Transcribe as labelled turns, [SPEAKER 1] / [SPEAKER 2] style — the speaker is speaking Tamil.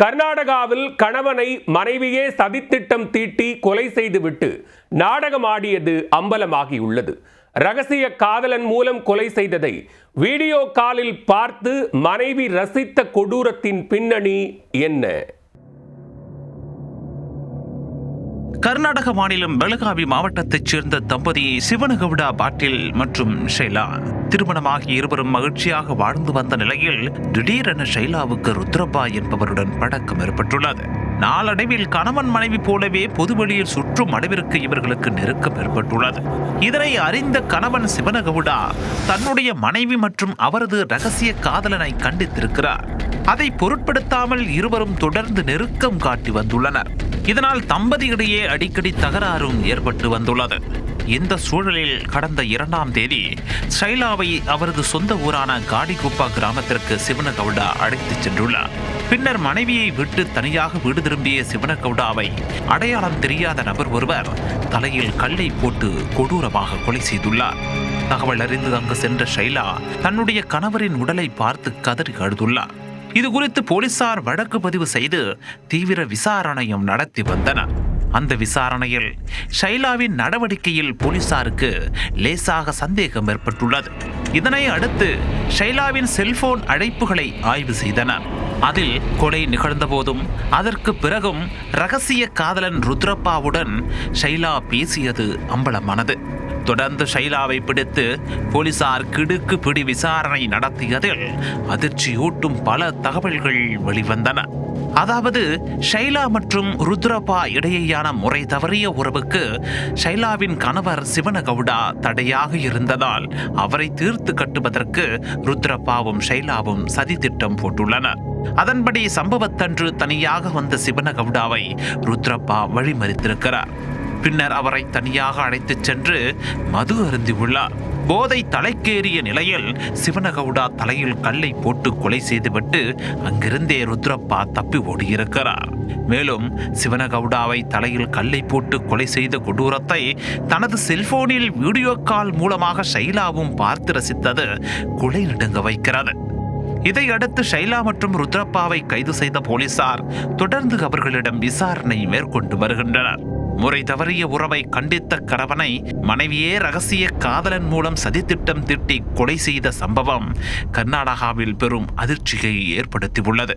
[SPEAKER 1] கர்நாடகாவில் கணவனை மனைவியே சதித்திட்டம் தீட்டி கொலை செய்துவிட்டு நாடகமாடியது அம்பலமாகியுள்ளது. ரகசிய காதலன் மூலம் கொலை செய்ததை வீடியோ காலில் பார்த்து மனைவி ரசித்த கொடூரத்தின் பின்னணி என்ன?
[SPEAKER 2] கர்நாடக மாநிலம் பெலகாவி மாவட்டத்தைச் சேர்ந்த தம்பதி சிவனகவுடா பாட்டில் மற்றும் ஷைலா திருமணமாகி இருவரும் மகிழ்ச்சியாக வாழ்ந்து வந்த நிலையில் திடீரென ஷைலாவுக்கு ருத்ரப்பா என்பவருடன் பழக்கம் ஏற்பட்டுள்ளது. நாளடைவில் கணவன் மனைவி போலவே பொதுவெளியில் சுற்றும் அளவிற்கு இவர்களுக்கு நெருக்கம் ஏற்பட்டுள்ளது. இதனை அறிந்த கணவன் சிவனகவுடா தன்னுடைய மனைவி மற்றும் அவரது ரகசிய காதலனை கண்டித்திருக்கிறார். அதை பொருட்படுத்தாமல் இருவரும் தொடர்ந்து நெருக்கம் காட்டி வந்துள்ளனர். இதனால் தம்பதியிடையே அடிக்கடி தகராறும் ஏற்பட்டு வந்துள்ளது. இந்த சூழலில் கடந்த 2ஆம் தேதி ஷைலாவை அவரது சொந்த ஊரான காடிகுப்பா கிராமத்திற்கு சிவனகவுடா அழைத்துச் சென்றுள்ளார். பின்னர் மனைவியை விட்டு தனியாக வீடு திரும்பிய சிவனகவுடாவை அடையாளம் தெரியாத நபர் ஒருவர் தலையில் கல்லை போட்டு கொடூரமாக கொலை செய்துள்ளார். தகவல் அறிந்து அங்கு சென்ற ஷைலா தன்னுடைய கணவரின் உடலை பார்த்து கதறி அழுதுள்ளார். இது குறித்து போலீசார் வழக்கு பதிவு செய்து தீவிர விசாரணையும் நடத்தி வந்தனர். அந்த விசாரணையில் ஷைலாவின் நடவடிக்கையில் போலீசாருக்கு லேசாக சந்தேகம் ஏற்பட்டுள்ளது. இதனை அடுத்து ஷைலாவின் செல்போன் அழைப்புகளை ஆய்வு செய்தனர். அதில் கொலை நிகழ்ந்த போதும் அதற்கு பிறகும் ரகசிய காதலன் ருத்ரப்பாவுடன் ஷைலா பேசியது அம்பலமானது. தொடர்ந்து ஷைலாவை பிடித்து போலீசார் கிடுக்கு பிடி விசாரணை நடத்தியதில் அதிர்ச்சியூட்டும் பல தகவல்கள் வெளிவந்தன. அதாவது ஷைலா மற்றும் ருத்ரப்பா இடையேயான முறை தவறிய உறவுக்கு ஷைலாவின் கணவர் சிவனகவுடா தடையாக இருந்ததால் அவரை தீர்த்து கட்டுவதற்கு ருத்ரப்பாவும் ஷைலாவும் சதி திட்டம் போட்டுள்ளனர். அதன்படி சம்பவத்தன்று தனியாக வந்த சிவனகவுடாவை ருத்ரப்பா வழிமறித்திருக்கிறார். பின்னர் அவரை தனியாக அழைத்துச் சென்று மது அருந்தியுள்ளார். போதை தலைக்கேறிய நிலையில் சிவனகவுடா தலையில் கல்லை போட்டு கொலை செய்துவிட்டு அங்கிருந்தே ருத்ரப்பா தப்பி ஓடியிருக்கிறார். மேலும் சிவனகவுடாவை தலையில் கல்லை போட்டு கொலை செய்த கொடூரத்தை தனது செல்போனில் வீடியோ கால் மூலமாக ஷைலாவும் பார்த்து ரசித்தது கொலை நடுங்க வைக்கிறது. இதையடுத்து ஷைலா மற்றும் ருத்ரப்பாவை கைது செய்த போலீசார் தொடர்ந்து அவர்களிடம் விசாரணை மேற்கொண்டு வருகின்றனர். முறை தவறிய உறவை கண்டித்த கணவனை மனைவியே ரகசிய காதலன் மூலம் சதித்திட்டம் திட்டி கொலை செய்த சம்பவம் கர்நாடகாவில் பெரும் அதிர்ச்சியை ஏற்படுத்தியுள்ளது.